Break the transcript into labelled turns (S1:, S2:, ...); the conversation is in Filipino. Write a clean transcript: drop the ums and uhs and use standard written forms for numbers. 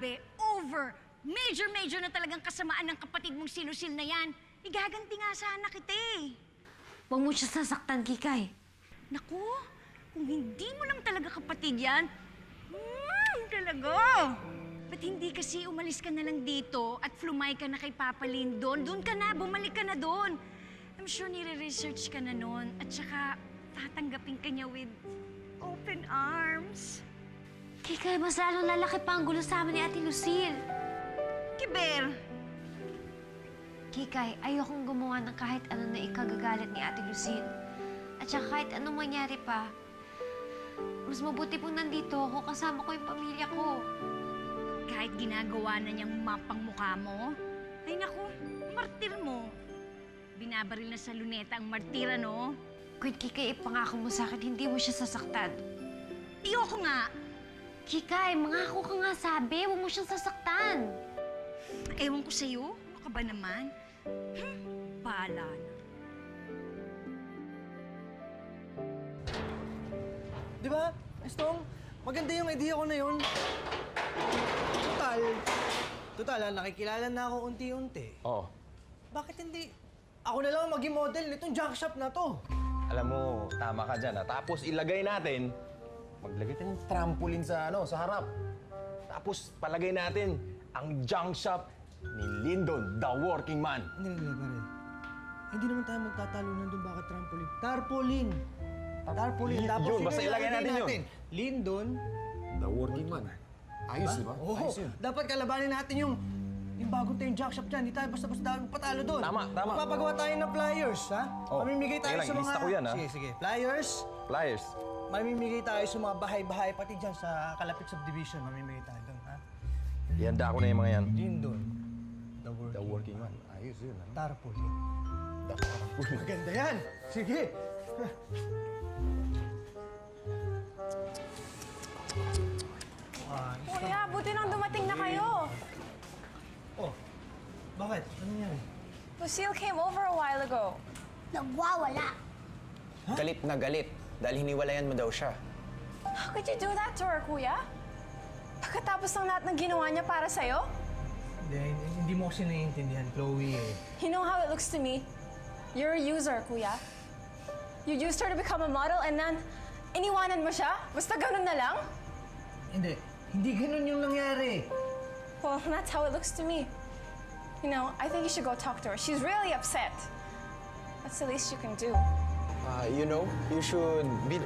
S1: Grabe, over! Major na talagang kasamaan ng kapatid mong si Lucille na yan. Igaganti nga sana kita eh.
S2: Huwag mo siya sasaktan, Kikay.
S1: Naku, kung hindi mo lang talaga kapatid yan, talaga. Ba't hindi kasi umalis ka na lang dito at flumay ka na kay Papa Lindon? Doon ka na, bumalik ka na doon. I'm sure nire-research ka na noon at saka tatanggapin ka niya with open arms.
S2: Kikay, mas lalong lalaki pa ang gulo sa amin ni Ate Lucille.
S1: Kiber!
S2: Kikay, ayokong gumawa ng kahit ano na ikagagalit ni Ate Lucille. At saka kahit anong mangyari pa, mas mabuti pong nandito ako kasama ko yung pamilya ko.
S1: Kahit ginagawa na niyang mapang mukha mo, ay naku, martir mo. Binabaril na sa luneta ang martira, no?
S2: Kung Kikay, ipangako mo sa akin, hindi mo siya sasaktan.
S1: Iyoko nga!
S2: Kikay, mangako ka nga sabi, huwag mo siyang sasaktan.
S1: Ewan ko sa'yo, ano ka ba naman? Bahala na.
S3: Di ba, Estong? Maganda yung idea ko na yun. Total, nakikilala na ako unti-unti.
S4: Oo.
S3: Bakit hindi ako na lang maging model nitong junk shop na to?
S4: Alam mo, tama ka dyan. Tapos ilagay natin, maglagay tayo ng trampoline sa, sa harap. Tapos palagay natin ang junk shop ni Lindon, the working man.
S3: Hindi, pare. Hindi naman tayo magtatalunan doon bakit trampoline. Tarpaulin. Tarpaulin. Tapos
S4: Yun, basta ilagay natin yun.
S3: Lindon.
S4: The working man. Ayos, di ba?
S3: Oo.
S4: Ayos yun.
S3: Dapat kalabanin natin yung bagong tayong junk shop dyan. Hindi tayo basta-basta patalo doon.
S4: Tama.
S3: Magpapagawa tayo ng flyers, ha?
S4: Oh,
S3: Mamimigay tayo
S4: teka lang,
S3: sa mga...
S4: ilista ko yan, ha?
S3: Sige. Flyers.
S4: Flyers.
S3: Mamimigay tayo sa mga bahay-bahay, pati dyan sa Kalapit Subdivision. Mamimigay tayo doon, ha?
S4: Ihanda ko na yung mga yan.
S3: Lindon.
S4: The working man. Ayos yun, ha?
S3: Tarpaulin.
S4: The working man.
S3: Maganda yan! Sige!
S5: Kuya, buti nang dumating na kayo.
S3: Oh, bakit? Ano yan?
S5: Lucille came over a while ago.
S6: Nagwawala.
S7: Galit na galit dahil hiniwalayan mo daw siya.
S5: How could you do that to her, kuya? Pagkatapos ng lahat ng ginawa niya para sa'yo?
S3: Hindi mo kasi naiintindihan, Chloe eh.
S5: You know how it looks to me? You're a user, kuya. You used her to become a model and then iniwanan mo siya? Basta ganun na lang?
S3: Hindi ganun yung nangyari.
S5: Well, that's how it looks to me. You know, I think you should go talk to her. She's really upset. That's the least you can do.
S7: You know, you should be...